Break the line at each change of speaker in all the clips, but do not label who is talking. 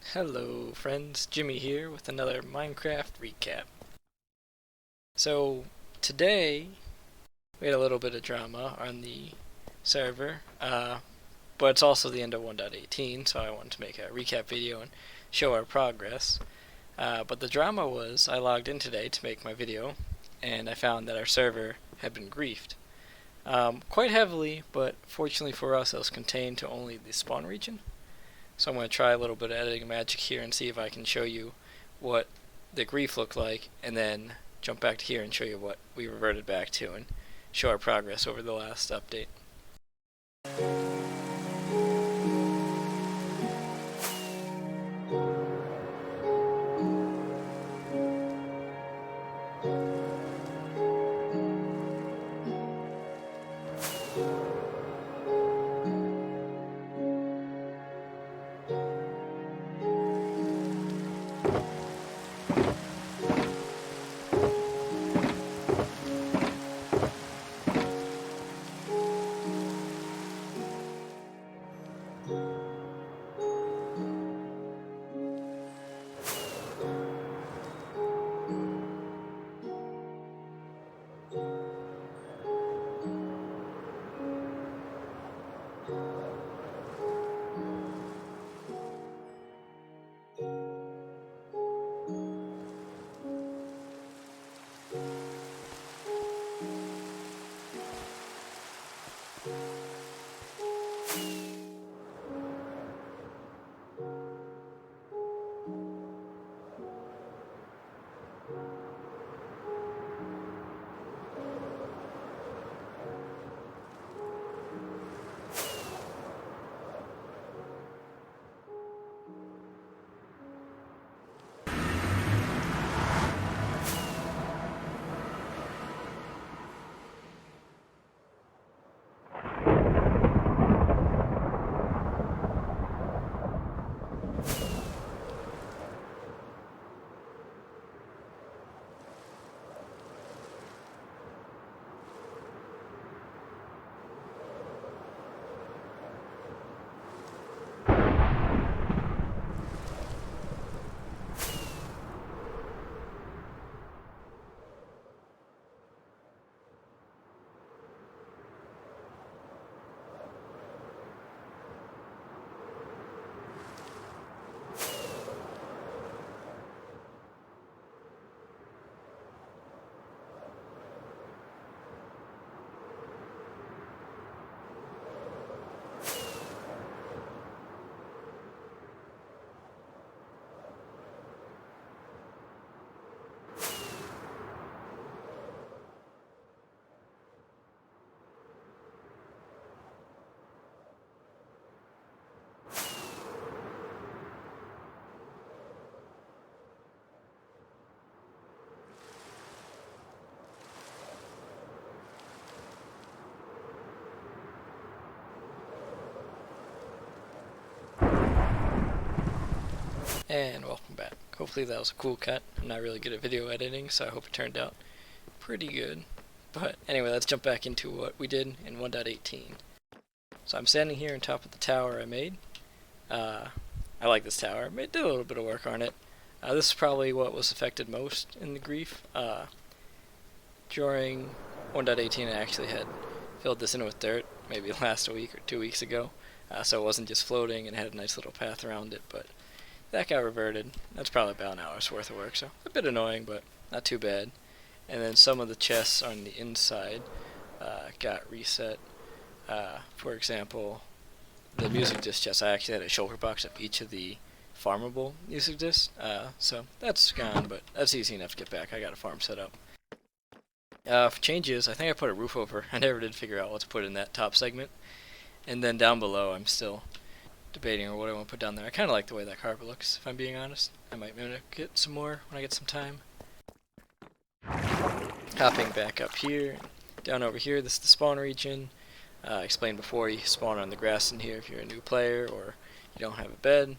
Hello friends, Jimmy here with another Minecraft recap. So today we had a little bit of drama on the server, but it's also the end of 1.18, so I wanted to make a recap video and show our progress. But the drama was I logged in today to make my video and I found that our server had been griefed. Quite heavily, but fortunately for us it was contained to only the spawn region. So I'm going to try a little bit of editing magic here and see if I can show you what the grief looked like, and then jump back to here and show you what we reverted back to and show our progress over the last update. And welcome back. Hopefully that was a cool cut. I'm not really good at video editing, so I hope it turned out pretty good. But anyway, let's jump back into what we did in 1.18. So I'm standing here on top of the tower I made. I like this tower. I did a little bit of work on it. This is probably what was affected most in the grief. During 1.18 I actually had filled this in with dirt, maybe last week or 2 weeks ago. So it wasn't just floating and had a nice little path around it, but that got reverted. That's probably about an hour's worth of work, so a bit annoying, but not too bad. And then some of the chests on the inside got reset. For example, the music disc chest, I actually had a shulker box of each of the farmable music discs, so that's gone, but that's easy enough to get back. I got a farm set up. For changes, I think I put a roof over. I never did figure out what to put in that top segment. And then down below, I'm still debating on what I want to put down there. I kind of like the way that carpet looks, if I'm being honest. I might mimic it some more when I get some time. Hopping back up here, down over here, this is the spawn region. I explained before, you spawn on the grass in here if you're a new player or you don't have a bed.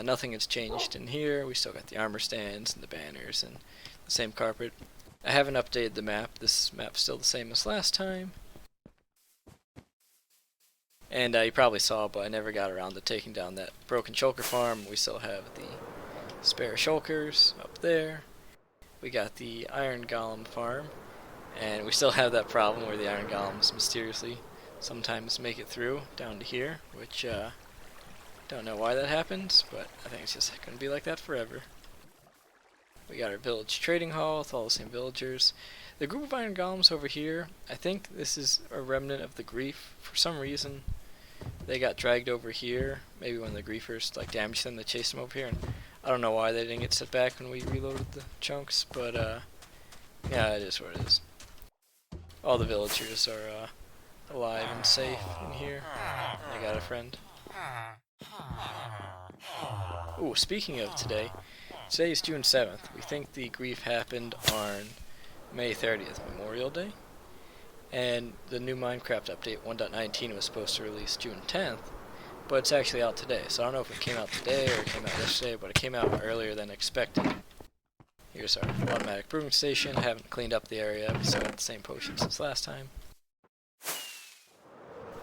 Nothing has changed in here. We still got the armor stands and the banners and the same carpet. I haven't updated the map. This map's still the same as last time. And you probably saw, but I never got around to taking down that broken shulker farm. We still have the spare shulkers up there. We got the iron golem farm, and we still have that problem where the iron golems mysteriously sometimes make it through down to here, which don't know why that happens, but I think it's just going to be like that forever. We got our village trading hall with all the same villagers. The group of iron golems over here, I think this is a remnant of the grief. For some reason, they got dragged over here. Maybe when the griefers like damaged them, they chased them over here. And I don't know why they didn't get set back when we reloaded the chunks, but yeah, it is what it is. All the villagers are alive and safe in here. I got a friend. Ooh, speaking of today, today is June 7th. We think the grief happened on May 30th, Memorial Day. And the new Minecraft update 1.19 was supposed to release June 10th, but it's actually out today. So I don't know if it came out today or it came out yesterday, but it came out earlier than expected. Here's our automatic brewing station. I haven't cleaned up the area, we still got the same potions as last time.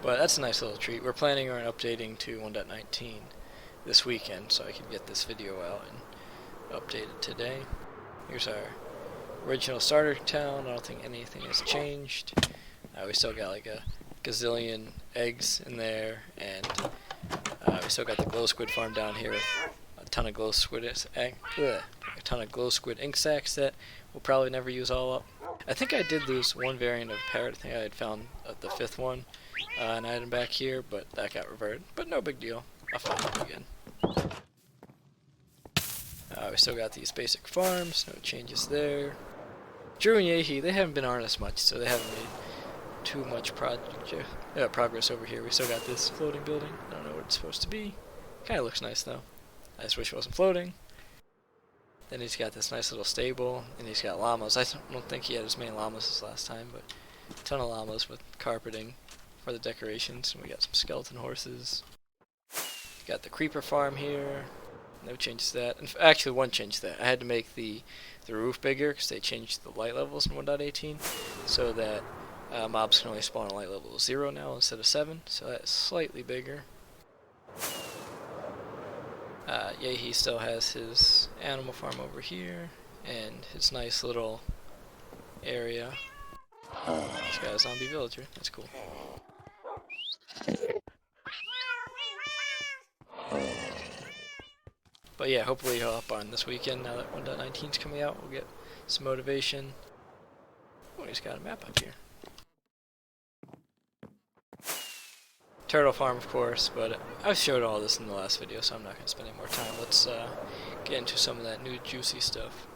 But that's a nice little treat. We're planning on updating to 1.19 this weekend, so I can get this video out and update it today. Here's our original starter town. I don't think anything has changed. We still got like a gazillion eggs in there, and we still got the glow squid farm down here with a ton of glow squid ink sacs that we'll probably never use all up. I think I did lose one variant of parrot. I think I had found the 5th one, an item back here, but that got reverted. But no big deal. I'll find it again. We still got these basic farms. No changes there. Drew and Yehi, they haven't been on us much, so they haven't made too much progress over here. We still got this floating building. I don't know what it's supposed to be. Kind of looks nice, though. I just wish it wasn't floating. Then he's got this nice little stable, and he's got llamas. I don't think he had as many llamas as last time, but a ton of llamas with carpeting for the decorations. And we got some skeleton horses. Got the creeper farm here. No changes to that. And actually, one change to that. I had to make the roof bigger because they changed the light levels in 1.18 so that mobs can only spawn on light level 0 now instead of 7. So that's slightly bigger. Yeah, he still has his animal farm over here and his nice little area. He's got a zombie villager. That's cool. But yeah, hopefully he'll hop on this weekend now that 1.19 is coming out. We'll get some motivation. Oh, he's got a map up here. Turtle farm, of course, but I've showed all this in the last video, so I'm not going to spend any more time. Let's get into some of that new juicy stuff.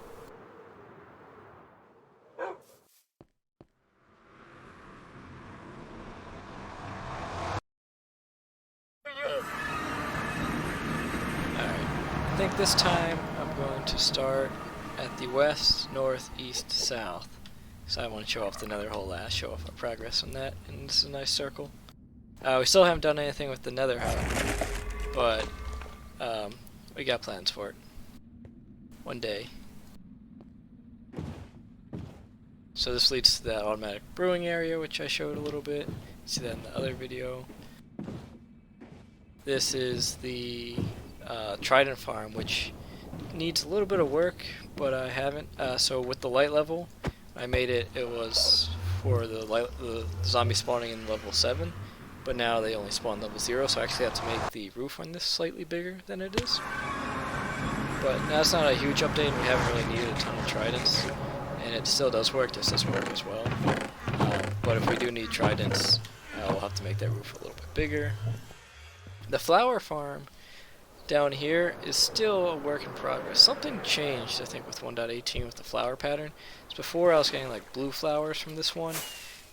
I think this time I'm going to start at the west, north, east, south. So I want to show off the nether hole last, show off our progress on that, and this is a nice circle. We still haven't done anything with the nether hut, but we got plans for it. One day. So this leads to that automatic brewing area, which I showed a little bit. See that in the other video. This is the Trident farm, which needs a little bit of work, but I haven't. So with the light level, I made it. It was for the zombie spawning in level 7, but now they only spawn level 0. So I actually have to make the roof on this slightly bigger than it is. But that's not a huge update. We haven't really needed a ton of tridents, and it still does work. This does work as well. But if we do need tridents, we'll have to make that roof a little bit bigger. The flower farm down here is still a work in progress. Something changed, I think, with 1.18 with the flower pattern. So before I was getting like blue flowers from this one,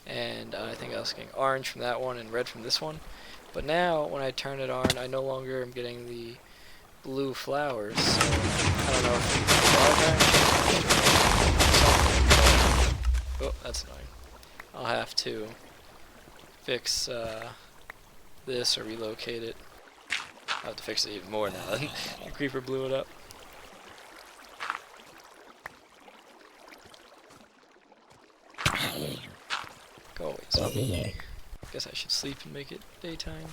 and I think I was getting orange from that one and red from this one. But now, when I turn it on, I no longer am getting the blue flowers. So I don't know if the flower pattern changed. Oh, that's annoying. I'll have to fix this or relocate it. I'll have to fix it even more now that the creeper blew it up. Go away, zombie. Guess I should sleep and make it daytime.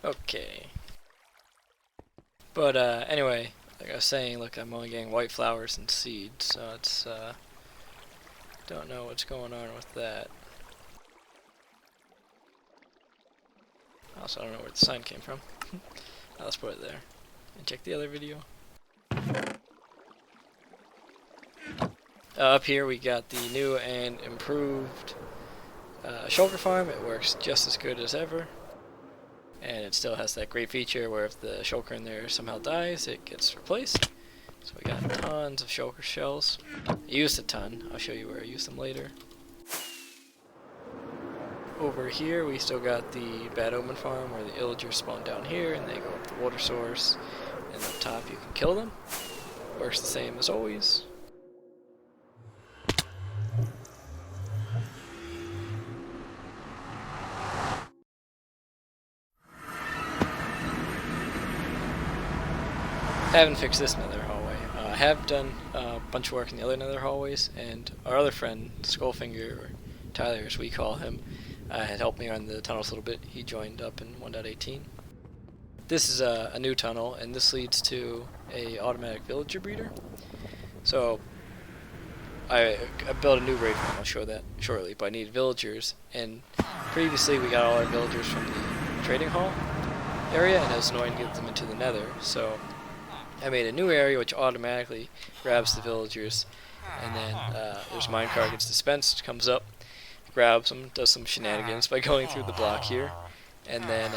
Okay. But anyway, like I was saying, look, I'm only getting white flowers and seeds, so it's don't know what's going on with that. Also, I don't know where the sign came from. Let's put it there. And check the other video. Up here we got the new and improved shulker farm. It works just as good as ever. And it still has that great feature where if the shulker in there somehow dies, it gets replaced. So we got tons of shulker shells. I used a ton. I'll show you where I used them later. Over here we still got the bad omen farm where the illagers spawn down here and they go up the water source, and up top you can kill them. Works the same as always. I haven't fixed this nether hallway. I have done a bunch of work in the other nether hallways, and our other friend, Skullfinger, or Tyler as we call him, had helped me on the tunnels a little bit. He joined up in 1.18. This is a new tunnel, and this leads to a automatic villager breeder. So I built a new raid farm, I'll show that shortly, but I need villagers, and previously we got all our villagers from the trading hall area, and it was annoying to get them into the nether, so I made a new area which automatically grabs the villagers, and then there's minecart gets dispensed, comes up, grabs them, does some shenanigans by going through the block here, and then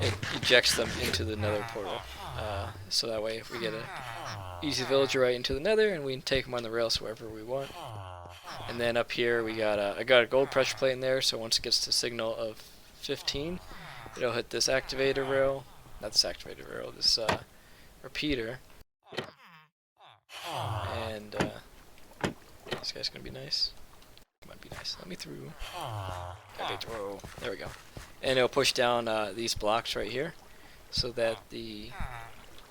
it ejects them into the nether portal. So that way we get a easy villager right into the nether, and we can take them on the rails wherever we want. And then up here we got I got a gold pressure plate in there, so once it gets to signal of 15, it'll hit this activator rail, not this activator rail, this repeater, and this guy's gonna be nice. Might be nice. Let me through. Whoa, there we go. And it'll push down these blocks right here, so that the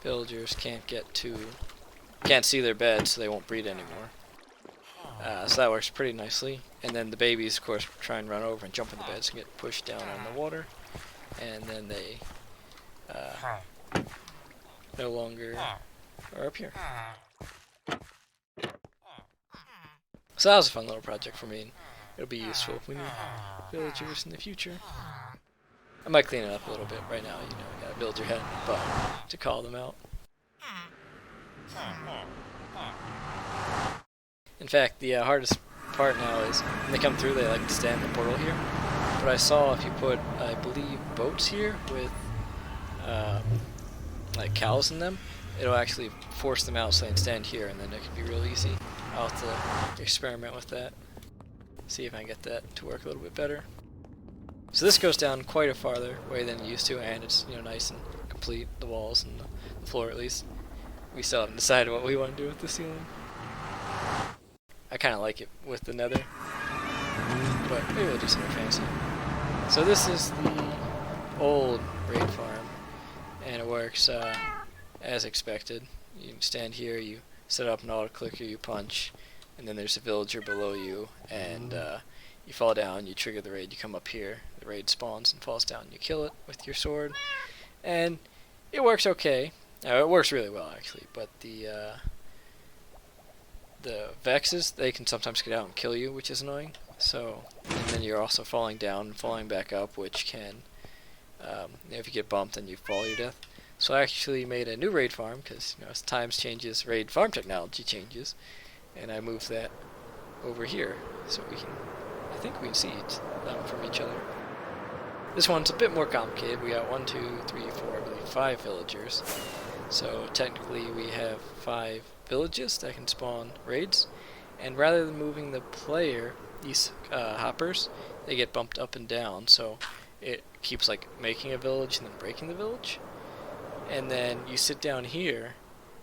villagers can't see their beds, so they won't breed anymore. So that works pretty nicely. And then the babies, of course, try and run over and jump in the beds and get pushed down on the water, and then they no longer are up here. So that was a fun little project for me, and it'll be useful if we need villagers in the future. I might clean it up a little bit. Right now, you know, you gotta build your head but to call them out. In fact, the hardest part now is when they come through, they like to stand in the portal here. But I saw if you put, I believe, boats here with like cows in them, it'll actually force them out so they can stand here, and then it can be real easy. I'll have to experiment with that, see if I can get that to work a little bit better. So this goes down quite a farther way than it used to, and it's, you know, nice and complete, the walls and the floor at least. We still haven't decided what we want to do with the ceiling. I kind of like it with the nether, but maybe we'll do something fancy. So this is the old raid farm, and it works as expected. You can stand here, you set up an auto clicker, you punch, and then there's a villager below you, and you fall down, you trigger the raid, you come up here, the raid spawns and falls down, you kill it with your sword, and it works okay. It works really well actually, but the Vexes, they can sometimes get out and kill you, which is annoying. So, and then you're also falling down and falling back up, which can, if you get bumped, then you fall to your death. So I actually made a new raid farm, because, you know, as times changes, raid farm technology changes, and I moved that over here, so we can, I think we can see them from each other. This one's a bit more complicated. We got 1, 2, 3, 4, I believe 5 villagers. So technically we have 5 villages that can spawn raids, and rather than moving the player, these hoppers, they get bumped up and down, so it keeps like making a village and then breaking the village. And then you sit down here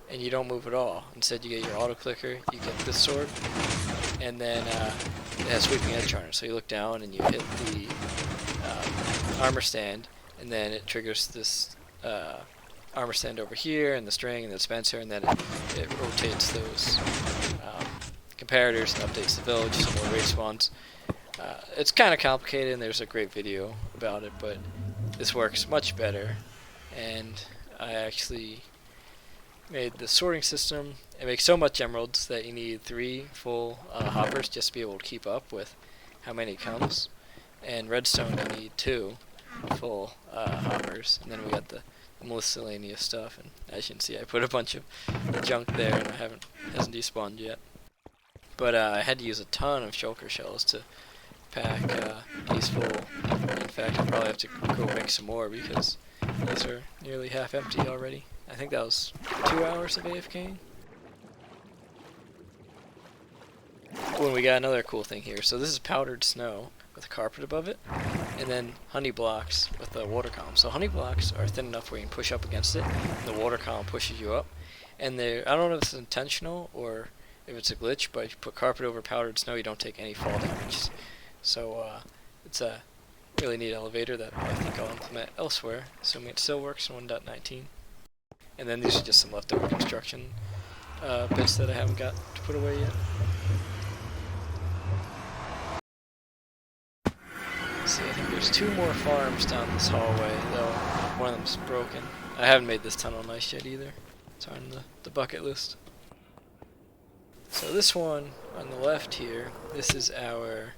and you don't move at all. Instead you get your auto clicker, you get this sword, and then it has sweeping edge charge. So you look down and you hit the armor stand, and then it triggers this armor stand over here, and the string, and the dispenser, and then it rotates those comparators and updates the village so more raid spawns. It's kind of complicated, and there's a great video about it, but this works much better. And I actually made the sorting system. It makes so much emeralds that you need 3 full hoppers just to be able to keep up with how many comes. And redstone you need 2 full hoppers. And then we got the miscellaneous stuff. And as you can see, I put a bunch of junk there, and hasn't despawned yet. But I had to use a ton of shulker shells to pack these full. In fact, I'll probably have to go make some more because these are nearly half empty already. I think that was 2 hours of AFKing. When we got another cool thing here. So this is powdered snow with a carpet above it, and then honey blocks with a water column. So honey blocks are thin enough where you can push up against it, and the water column pushes you up. And I don't know if it's intentional or if it's a glitch, but if you put carpet over powdered snow, you don't take any fall damage. So it's a really neat elevator that I think I'll implement elsewhere, assuming it still works in 1.19. And then these are just some leftover construction bits that I haven't got to put away yet. See, I think there's 2 more farms down this hallway, though one of them's broken. I haven't made this tunnel nice yet either. It's on the bucket list. So this one on the left here, this is our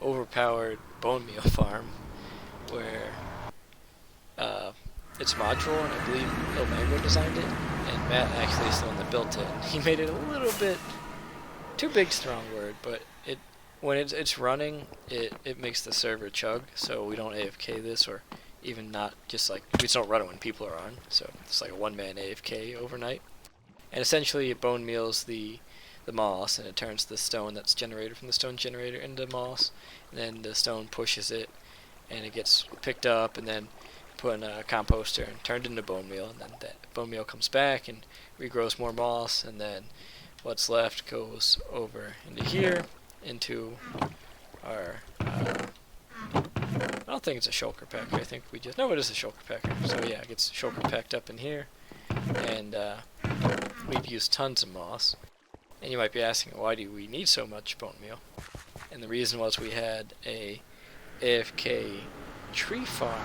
overpowered bone meal farm, where it's modular, and I believe Ilmango designed it, and Matt actually is the one that built it. He made it a little bit too big, strong word, but when it's running, it makes the server chug, so we don't AFK this, or even not just like, we just don't run it when people are on, so it's like a one-man AFK overnight. And essentially it bone meals the moss, and it turns the stone that's generated from the stone generator into moss, and then the stone pushes it, and it gets picked up, and then put in a composter and turned into bone meal, and then that bone meal comes back and regrows more moss, and then what's left goes over into here, into our, I don't think it's a shulker packer, I think no, it is a shulker packer, so yeah, it gets shulker packed up in here, and we've used tons of moss. And you might be asking, why do we need so much bone meal? And the reason was we had a AFK tree farm,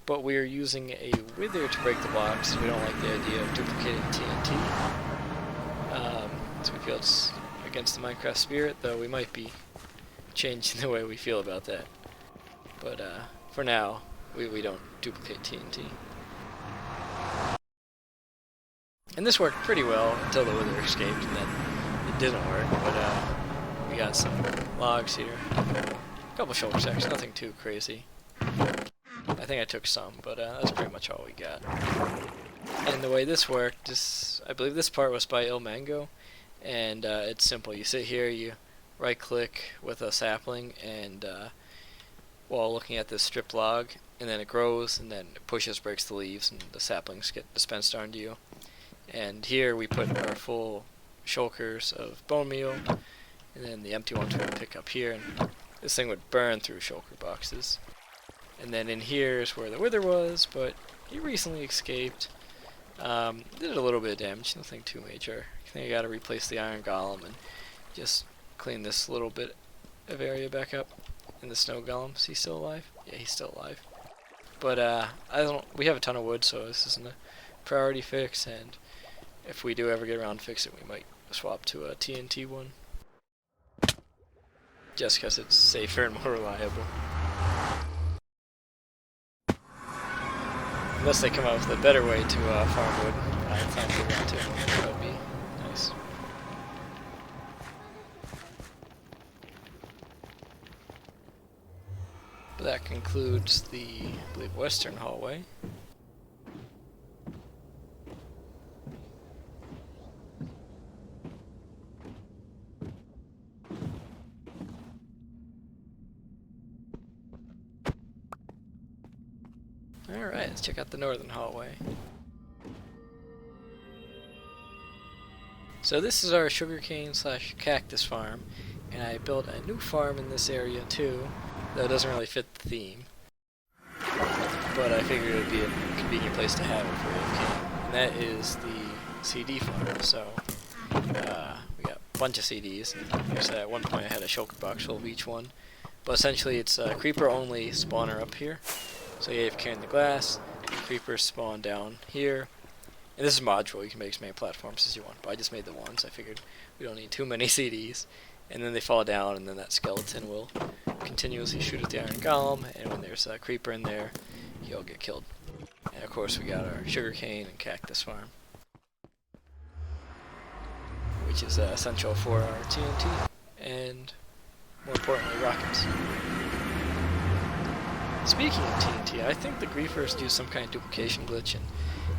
but we are using a wither to break the blocks. We don't like the idea of duplicating TNT. So we feel it's against the Minecraft spirit, though we might be changing the way we feel about that. But for now, we don't duplicate TNT. And this worked pretty well until the wither escaped, and then it didn't work, but we got some logs here. A couple shoulder sacks, nothing too crazy. I think I took some, but that's pretty much all we got. And the way this worked, I believe this part was by Ilmango, and it's simple. You sit here, you right click with a sapling, and while looking at this stripped log, and then it grows, and then it pushes, breaks the leaves, and the saplings get dispensed onto you. And here we put our full shulkers of bone meal, and then the empty ones we would pick up here, and this thing would burn through shulker boxes. And then in here is where the wither was, but he recently escaped. Did a little bit of damage, nothing too major. I think I gotta replace the iron golem and just clean this little bit of area back up. And the snow golem, is he still alive? Yeah, he's still alive. But we have a ton of wood, so this isn't a priority fix, and if we do ever get around to fix it, we might swap to a TNT one. Just because it's safer and more reliable. Unless they come up with a better way to farm wood, I find they want to. That would be nice. But that concludes the, I believe, western hallway. Alright, let's check out the northern hallway. So this is our sugarcane / cactus farm, and I built a new farm in this area too, though it doesn't really fit the theme. but I figured it would be a convenient place to have it for AFK. And that is the CD farm. So we got a bunch of CDs. So at one point I had a shulker box full of each one. But essentially it's a creeper only spawner up here. So you AFK in the glass, the creepers spawn down here. And this is modular, you can make as many platforms as you want. But I just made the ones, I figured we don't need too many CDs. And then they fall down, and then that skeleton will continuously shoot at the iron golem, and when there's a creeper in there, he'll get killed. And of course we got our sugarcane and cactus farm, which is essential for our TNT, and more importantly, rockets. Speaking of TNT, I think the griefers do some kind of duplication glitch, and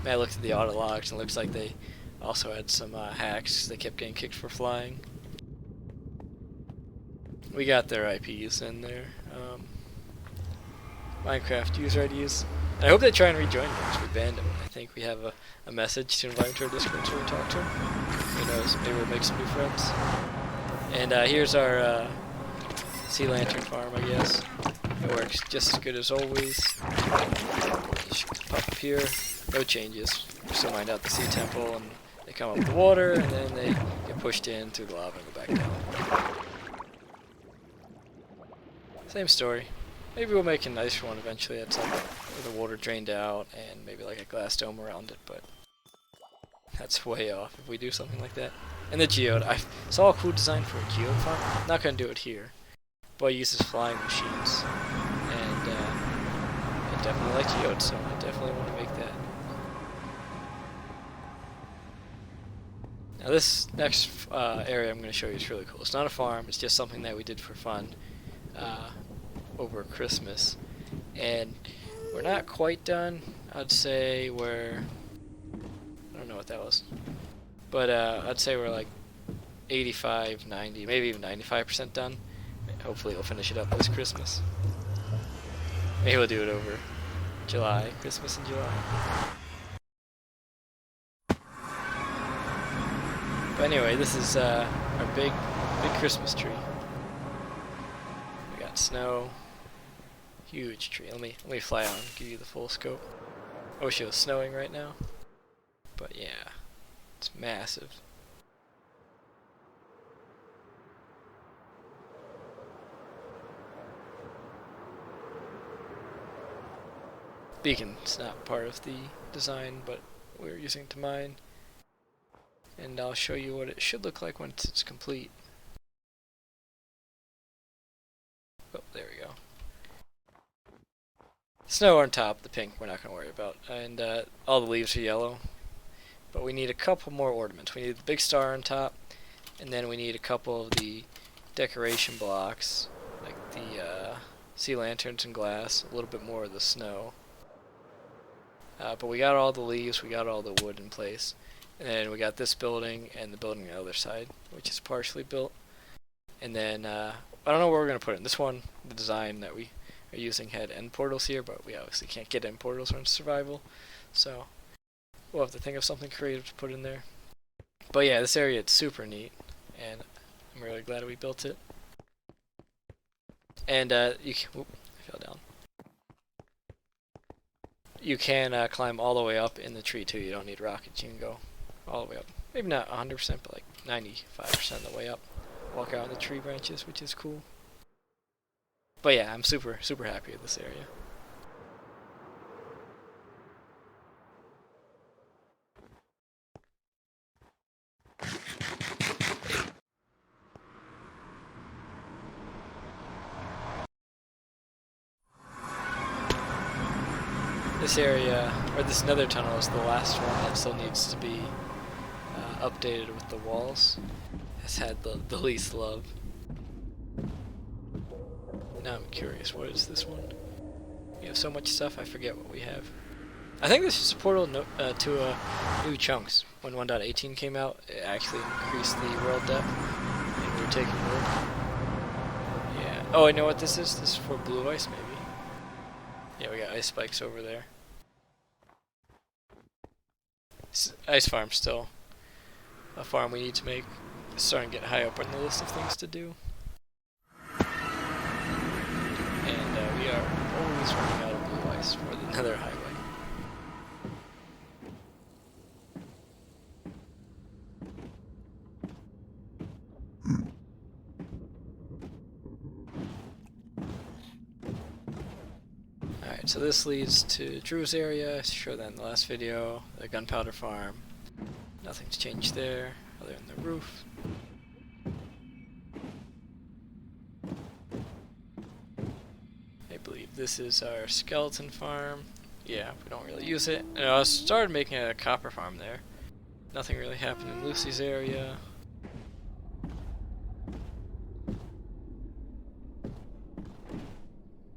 I looked at the auto logs, and it looks like they also had some hacks. They kept getting kicked for flying. We got their IPs in there. Minecraft user IDs. I hope they try and rejoin because we banned them. I think we have a message to invite them to our Discord so we talk to them. Who knows, maybe we'll make some new friends. And here's our sea lantern farm, I guess. It works just as good as always. Just pop up here, no changes. We still mine out the sea temple, and they come up with the water, and then they get pushed in through the lava and go back down. Same story. Maybe we'll make a nicer one eventually. That's like where the water drained out and maybe like a glass dome around it, but that's way off if we do something like that. And the geode. I saw a cool design for a geode farm. I'm not going to do it here, but it uses flying machines. And I definitely like geode, so I definitely want to make that. Now this next area I'm going to show you is really cool. It's not a farm, it's just something that we did for fun. Over Christmas, and we're not quite done. I'd say we're, I don't know what that was, but I'd say we're like 85, 90, maybe even 95% done. Hopefully we'll finish it up this Christmas. Maybe we'll do it over July, Christmas in July. But anyway, this is our big Christmas tree. We got snow. Huge tree. Let me fly out and give you the full scope. I wish it was snowing right now, but yeah, it's massive. Beacon's not part of the design, but we're using it to mine, and I'll show you what it should look like once it's complete. Oh, there we go. Snow on top, the pink we're not going to worry about, and all the leaves are yellow. But we need a couple more ornaments. We need the big star on top, and then we need a couple of the decoration blocks, like the sea lanterns and glass, a little bit more of the snow. But we got all the leaves, we got all the wood in place, and then we got this building and the building on the other side, which is partially built. And then I don't know where we're going to put it. This one, the design that we are using had end portals here, but we obviously can't get end portals on survival, so we'll have to think of something creative to put in there. But yeah, this area is super neat, and I'm really glad we built it. And you can, whoop, I fell down. You can climb all the way up in the tree too. You don't need rockets. You can go all the way up. Maybe not 100%, but like 95% of the way up. Walk out on the tree branches, which is cool. But yeah, I'm super happy with this area. This area, or this nether tunnel, is the last one that still needs to be updated with the walls. It's had the least love. Now I'm curious, what is this one? We have so much stuff, I forget what we have. I think this is a portal to new chunks. When 1.18 came out, it actually increased the world depth, and we were taking wood. Yeah. Oh, I know what this is? This is for blue ice, maybe. Yeah, we got ice spikes over there. Ice farm's still a farm we need to make. It's starting to get high up on the list of things to do. And we are always running out of blue ice. is for the Nether Highway. Alright, so this leads to Drew's area. I showed that in the last video. The gunpowder farm. Nothing's changed there, other than the roof. I believe this is our skeleton farm. Yeah, we don't really use it. And I started making a copper farm there. Nothing really happened in Lucy's area.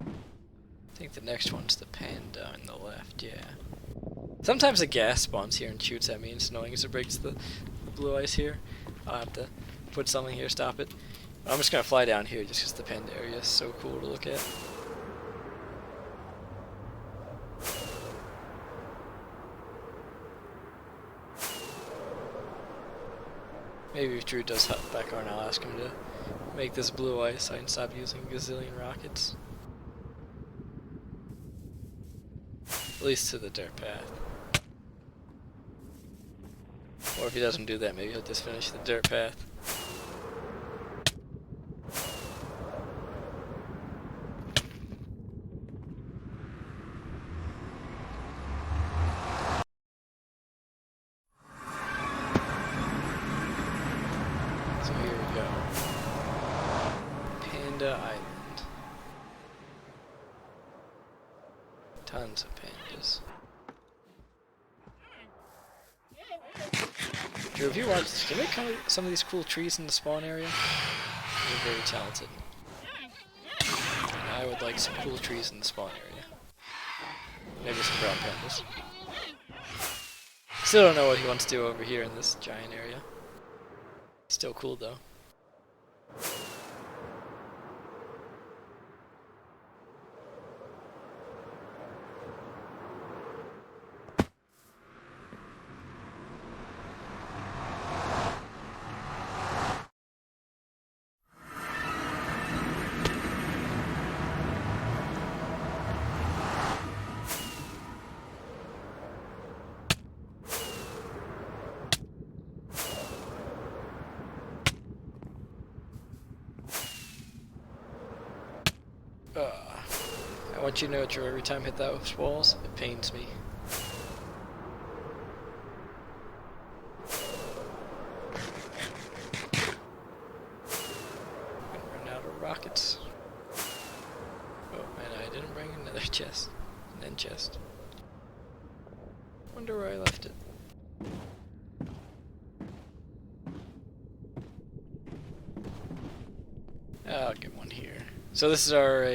I think the next one's the panda on the left, yeah. Sometimes the gas spawns here and shoots at me, and it's annoying as it breaks the blue ice here. I'll have to put something here, stop it. I'm just gonna fly down here just because the panda area is so cool to look at. Maybe if Drew does hop back on, I'll ask him to make this blue ice so I can stop using a gazillion rockets. At least to the dirt path. Or if he doesn't do that, maybe he'll just finish the dirt path. So here we go. Panda Island. Tons of pandas. Drew, if you watch this, can you make some of these cool trees in the spawn area? You're very talented. And I would like some cool trees in the spawn area. Maybe some brown pandas. Still don't know what he wants to do over here in this giant area. Still cool though. I want you to know, Drew, every time I hit those walls, it pains me. I'm gonna run out of rockets. Oh man, I didn't bring another chest. An end chest. Wonder where I left it. I'll get one here. So this is our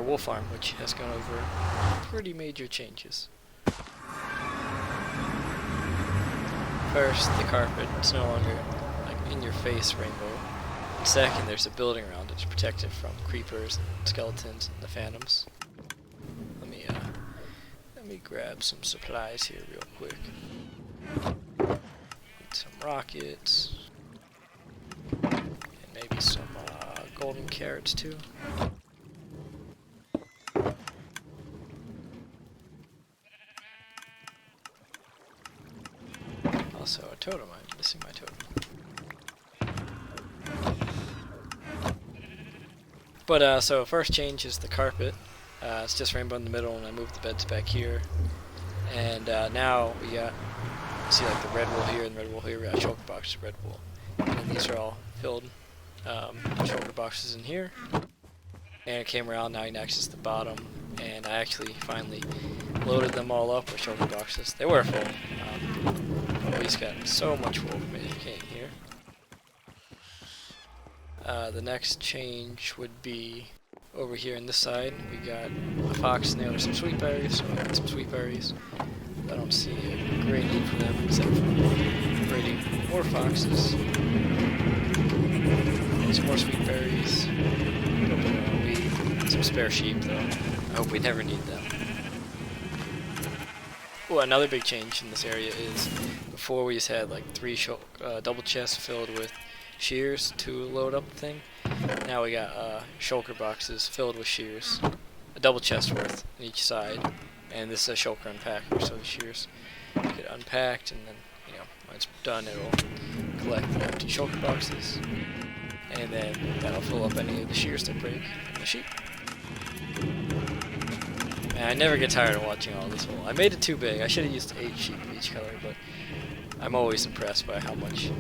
wool farm, which has gone over pretty major changes. First, the carpet is no longer like in-your-face rainbow. And second, there's a building around it to protect it from creepers and skeletons and the phantoms. Let me grab some supplies here real quick. Need some rockets. Maybe some golden carrots too. Also a totem, I'm missing my totem. But so first change is the carpet. It's just rainbow in the middle, and I moved the beds back here. And now we got, see like the red wool here and the red wool here, we got shulker boxes of red wool. And these are all filled. Shulker boxes in here, and it came around. Now you can access the bottom, and I actually finally loaded them all up with shulker boxes. They were full, but we just got so much wool from it here. The next change would be over here on this side. We got a fox in there with some sweet berries, so I got some sweet berries. I don't see a great need for them except for breeding more foxes. Some more sweet berries. Some spare sheep though. I hope we never need them. Oh, another big change in this area is before we just had like 3 double chests filled with shears to load up the thing. Now we got shulker boxes filled with shears. a double chest worth on each side, and this is a shulker unpacker, so the shears get unpacked, and then when it's done, it'll collect the empty shulker boxes, and then that'll fill up any of the shears that break in the sheep. And I never get tired of watching all this wool. I made it too big. I should have used 8 sheep of each color, but I'm always impressed by how much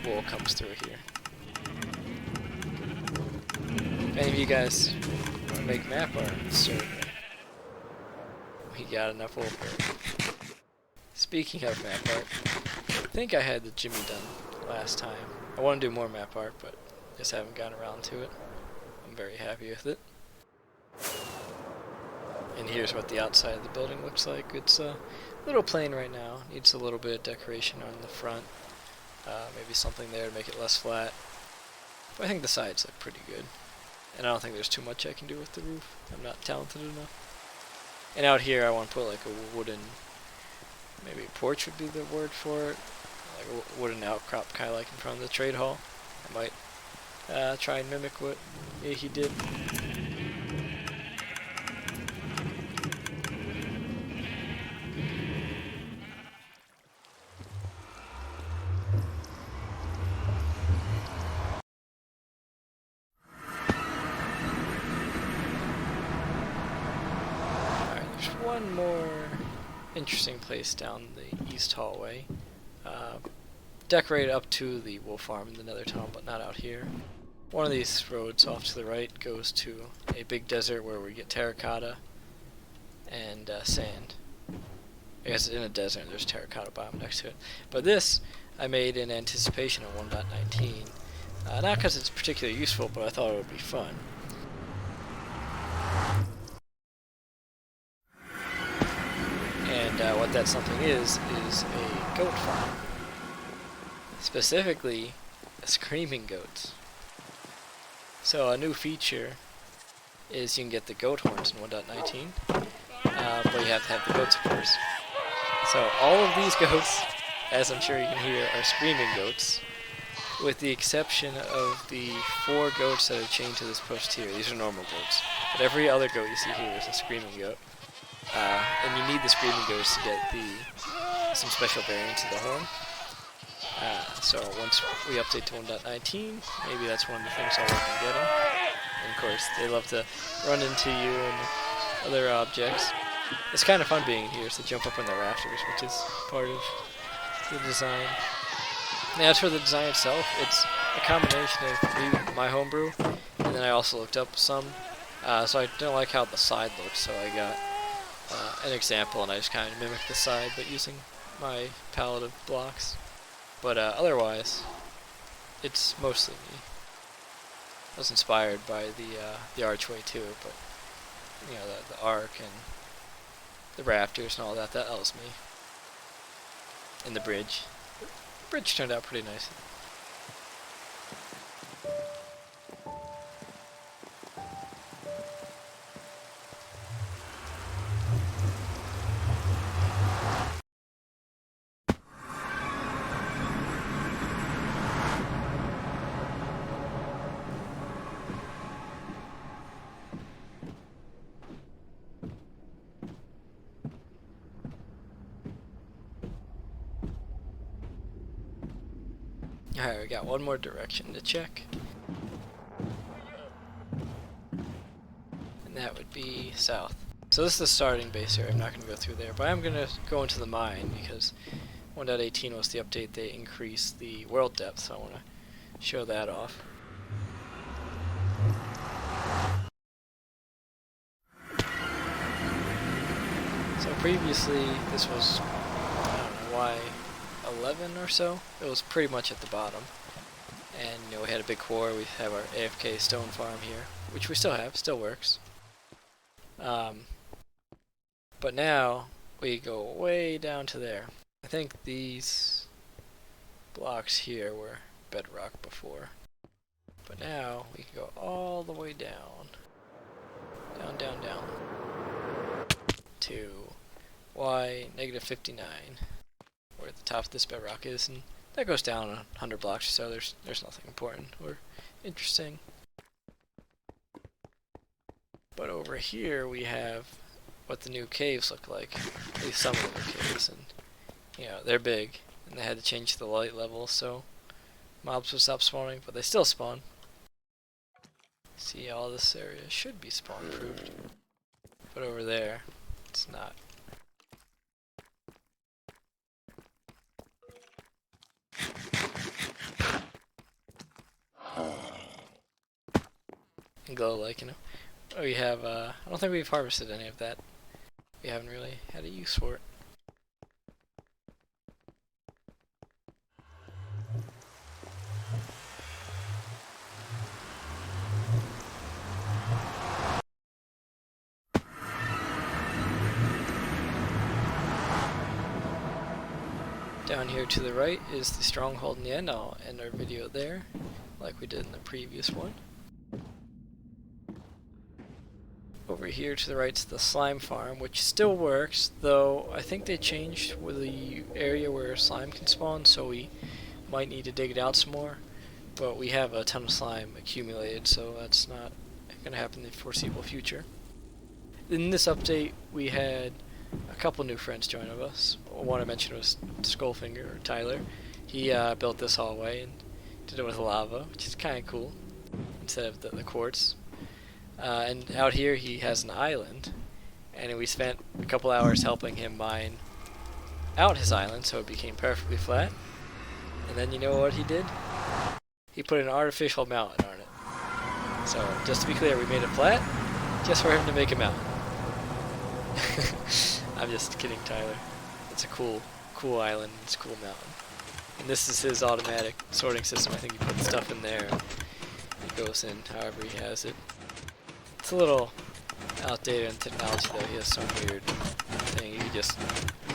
wool comes through here. If any of you guys want to make map art on the server, we got enough wool for it. Speaking of map art, I think I had the Jimmy done last time. I want to do more map art, but just haven't gotten around to it. I'm very happy with it. And here's what the outside of the building looks like. It's a little plain right now. Needs a little bit of decoration on the front. Maybe something there to make it less flat. But I think the sides look pretty good. And I don't think there's too much I can do with the roof. I'm not talented enough. And out here I want to put like a wooden, maybe porch would be the word for it. Like a wooden outcrop, kind of like in front of the trade hall. I might try and mimic what he did. One more interesting place down the east hallway. Decorated up to the wool farm in the nether tunnel, but not out here. One of these roads off to the right goes to a big desert where we get terracotta and sand. I guess in a desert there's terracotta biome next to it. But this I made in anticipation of 1.19. Not because it's particularly useful, but I thought it would be fun. And what that something is a goat farm. Specifically, screaming goats. So a new feature is you can get the goat horns in 1.19, but you have to have the goats first. So all of these goats, as I'm sure you can hear, are screaming goats, with the exception of the 4 goats that are chained to this post here. These are normal goats, but every other goat you see here is a screaming goat. And you need the screaming goats to get some special variants of the horn. So once we update to 1.19, maybe that's one of the things I'll work on getting. And of course, they love to run into you and other objects. It's kind of fun being here, to jump up on the rafters, which is part of the design. Now, as for the design itself, it's a combination of my homebrew, and then I also looked up some. So I didn't like how the side looked, so I got an example, and I just kind of mimicked the side, but using my palette of blocks. But otherwise, it's mostly me. I was inspired by the archway too, but the arc and the rafters and all that was me. And the bridge. The bridge turned out pretty nicely. Alright, we got one more direction to check. And that would be south. So this is the starting base area. I'm not going to go through there, but I'm going to go into the mine because 1.18 was the update. They increased the world depth, so I want to show that off. So previously, this was, I don't know why, 11 or so. It was pretty much at the bottom, and we had a big core. We have our AFK stone farm here, which we still have, still works. But now we go way down to there. I think these blocks here were bedrock before, but now we can go all the way down, down to Y -59. Where the top of this bedrock is, and that goes down 100 blocks or so. There's nothing important or interesting. But over over here we have what the new caves look like, at least some of the new caves, and you know, they're big, and they had to change the light level so mobs would stop spawning, but they still spawn. See, all this area should be spawn proofed, but over there, it's not. And glow like, you know. Oh, we have, I don't think we've harvested any of that. We haven't really had a use for it. Down here to the right is the stronghold in the end. I'll end our video there, like we did in the previous one. Over here to the right is the slime farm, which still works, though I think they changed the area where slime can spawn, so we might need to dig it out some more. But we have a ton of slime accumulated, so that's not going to happen in the foreseeable future. In this update, we had a couple new friends join us. One I mentioned was Skullfinger, or Tyler. He built this hallway and did it with lava, which is kind of cool, instead of the quartz. And out here he has an island, and we spent a couple hours helping him mine out his island so it became perfectly flat. And then you know what he did? He put an artificial mountain on it. So just to be clear, we made it flat just for him to make a mountain. I'm just kidding, Tyler. It's a cool island, it's a cool mountain. And this is his automatic sorting system. I think he put stuff in there and it goes in however he has it. It's a little outdated in technology though. He has some weird thing. You can just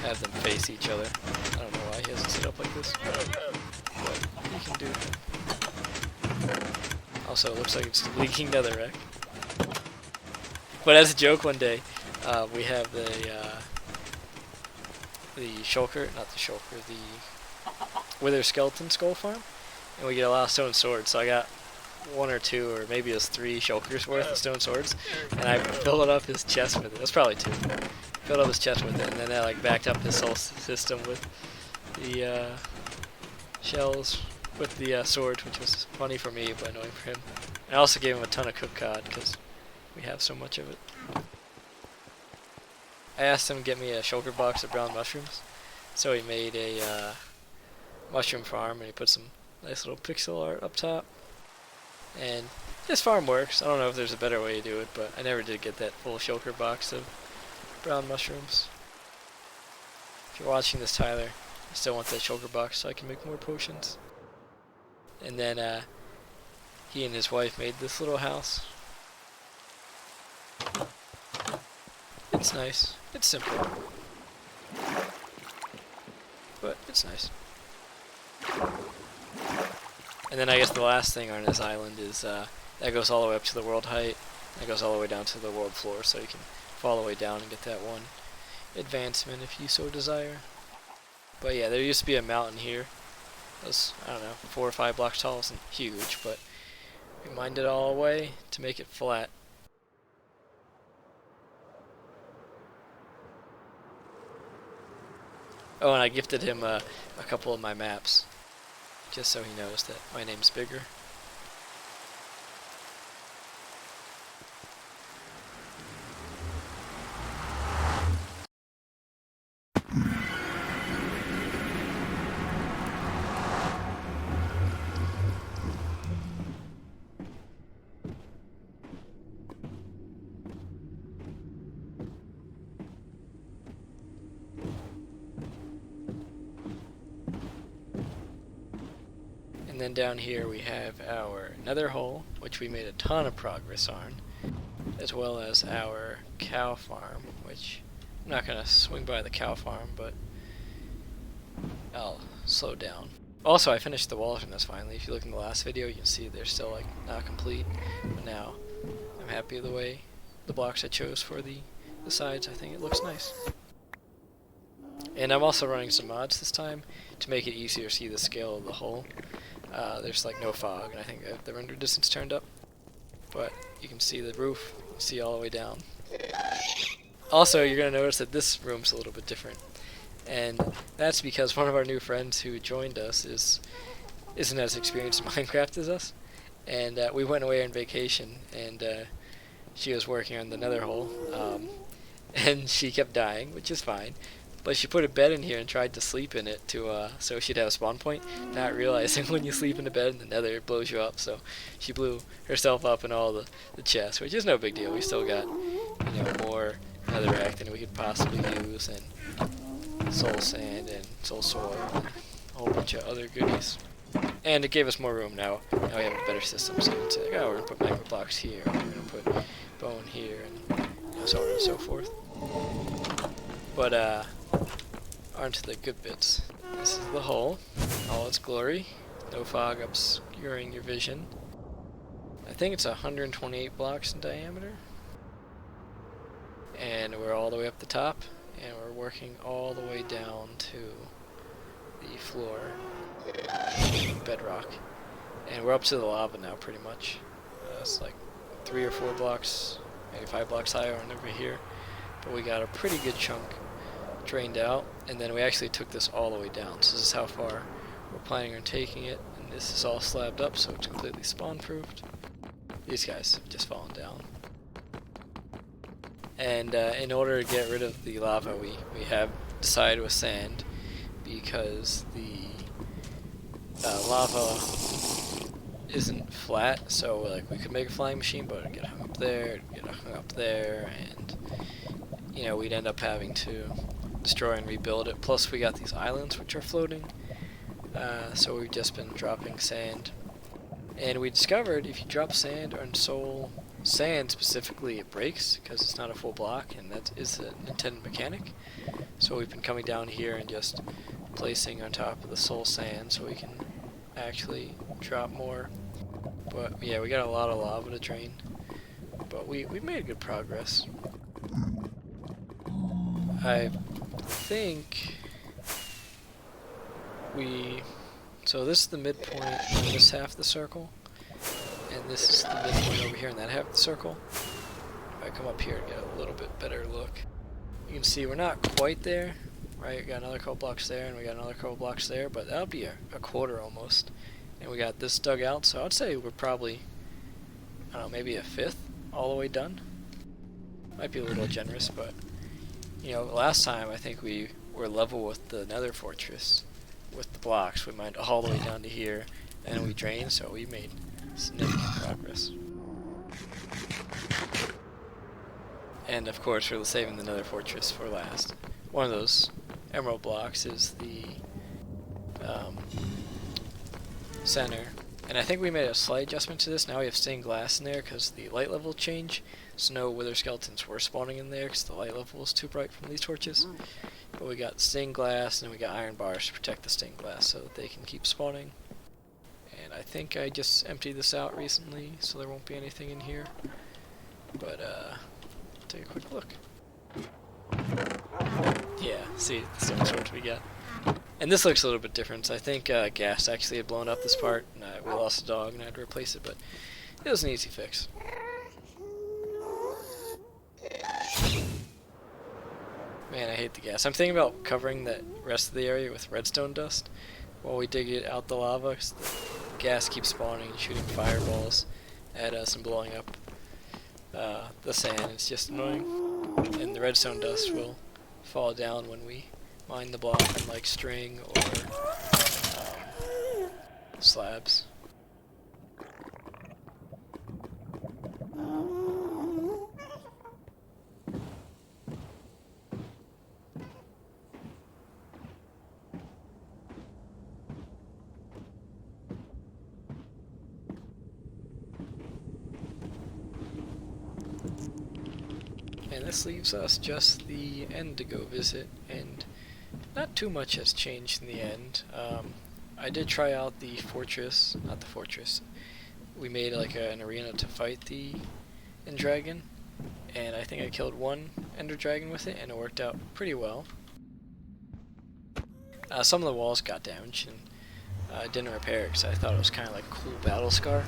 have them face each other. I don't know why he has it set up like this, but he can do it. Also, it looks like it's leaking netherrack. But as a joke one day, we have the shulker, not the shulker, the wither skeleton skull farm, and we get a lot of stone swords. So I got one or two, or maybe it was 3 shulkers worth of stone swords, and I filled up his chest with it. It was probably 2. Filled up his chest with it, and then I like backed up his whole system with the shells with the swords, which was funny for me but annoying for him. And I also gave him a ton of cooked cod because we have so much of it. I asked him to get me a shulker box of brown mushrooms, so he made a mushroom farm, and he put some nice little pixel art up top. And this farm works. I don't know if there's a better way to do it, but I never did get that full shulker box of brown mushrooms. If you're watching this, Tyler, I still want that shulker box so I can make more potions. And then he and his wife made this little house. It's nice. It's simple, but it's nice. And then I guess the last thing on this island is that goes all the way up to the world height. That goes all the way down to the world floor, so you can fall all the way down and get that one advancement if you so desire. But yeah, there used to be a mountain here. It was, I don't know, 4 or 5 blocks tall. It wasn't huge, but we mined it all away to make it flat. Oh, and I gifted him a couple of my maps, just so he knows that my name's bigger. And then down here we have our nether hole, which we made a ton of progress on, as well as our cow farm, which I'm not going to swing by the cow farm, but I'll slow down. Also, I finished the walls in this finally. If you look in the last video, you can see they're still like not complete, but now I'm happy with the way the blocks I chose for the sides. I think it looks nice. And I'm also running some mods this time to make it easier to see the scale of the hole. There's like no fog, and I think I have the render distance turned up, but you can see the roof see all the way down. Also, you're going to notice that this room's a little bit different. And that's because one of our new friends who joined us isn't as experienced in Minecraft as us. And we went away on vacation, and she was working on the nether hole. And she kept dying, which is fine. But she put a bed in here and tried to sleep in it so she'd have a spawn point, not realizing when you sleep in a bed in the nether, it blows you up. So she blew herself up in all the chests, which is no big deal. We still got, more netherrack than we could possibly use, and soul sand and soul soil and a whole bunch of other goodies. And it gave us more room now. Now we have a better system. So it's like, oh, we're gonna put magma blocks here, we're gonna put bone here, and so on and so forth. But onto the good bits. This is the hull, all its glory. No fog obscuring your vision. I think it's 128 blocks in diameter. And we're all the way up the top, and we're working all the way down to the floor, bedrock. And we're up to the lava now, pretty much. It's like 3 or 4 blocks, maybe 5 blocks higher and over here. But we got a pretty good chunk drained out, and then we actually took this all the way down. So this is how far we're planning on taking it, and this is all slabbed up, so it's completely spawn-proofed. These guys have just fallen down. And in order to get rid of the lava, we have decided with sand, because the lava isn't flat, so like we could make a flying machine, but it'd get hung up there, it'd get hung up there, and we'd end up having to destroy and rebuild it. Plus we got these islands which are floating, so we've just been dropping sand. And we discovered if you drop sand on soul sand specifically, it breaks because it's not a full block, and that is an intended mechanic. So we've been coming down here and just placing on top of the soul sand so we can actually drop more. But yeah, we got a lot of lava to drain, but we made good progress. I think so this is the midpoint in this half of the circle, and this is the midpoint over here in that half of the circle. If I come up here and get a little bit better look, you can see we're not quite there, right? We got another couple blocks there, and we got another couple blocks there, but that'll be a quarter almost. And we got this dug out, so I'd say we're probably, I don't know, maybe a fifth all the way done. Might be a little generous, but last time I think we were level with the nether fortress with the blocks. We mined all the way down to here, and we drained, so we made significant progress. And of course, we're saving the nether fortress for last. One of those emerald blocks is the center, and I think we made a slight adjustment to this. Now we have stained glass in there because the light level changed, so no wither skeletons were spawning in there because the light level was too bright from these torches. But we got stained glass, and we got iron bars to protect the stained glass so that they can keep spawning. And I think I just emptied this out recently, so there won't be anything in here. But take a quick look. Yeah, see the stone swords we got. And this looks a little bit different. So I think gas actually had blown up this part, and we lost a dog and I had to replace it, but it was an easy fix. Man, I hate the gas. I'm thinking about covering the rest of the area with redstone dust while we dig it out the lava, because the gas keeps spawning and shooting fireballs at us and blowing up the sand. It's just annoying. And the redstone dust will fall down when we mine the block on like string or slabs. And this leaves us just the end to go visit, and not too much has changed in the end. I did try out the fortress, not the fortress. We made like an arena to fight the end dragon, and I think I killed one ender dragon with it, and it worked out pretty well. Some of the walls got damaged, and I didn't repair it because I thought it was kind of like a cool battle scar.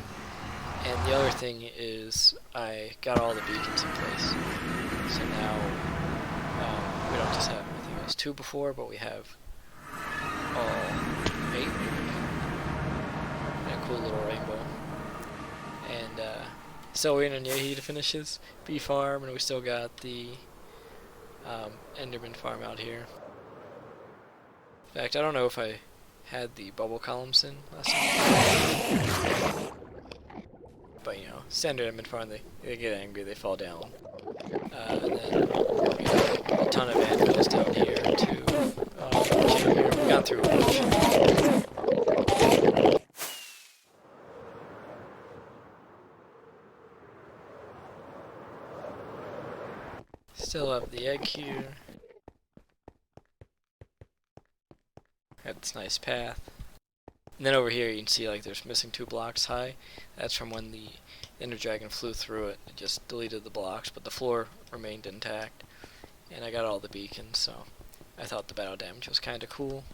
And the other thing is I got all the beacons in place. So now we don't just have, I think it was 2 before, but we have all 8. And a cool little rainbow. And still waiting on Yehi to finish his bee farm, and we still got the Enderman farm out here. In fact, I don't know if I had the bubble columns in last time. But you know, standard Enderman farm, they get angry, they fall down. And then we have a ton of anvils down here too. We've gone through a bunch. Still have the egg here. Got this nice path. And then over here you can see like there's missing 2 blocks high. That's from when the Ender Dragon flew through it. It just deleted the blocks, but the floor remained intact. And I got all the beacons, so I thought the battle damage was kind of cool.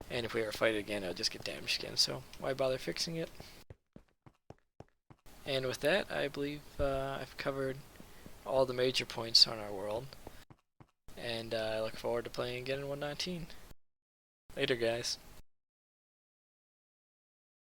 And if we ever fight it again, I'll just get damaged again, so why bother fixing it? And with that, I believe I've covered all the major points on our world. And I look forward to playing again in 1.19. Later, guys.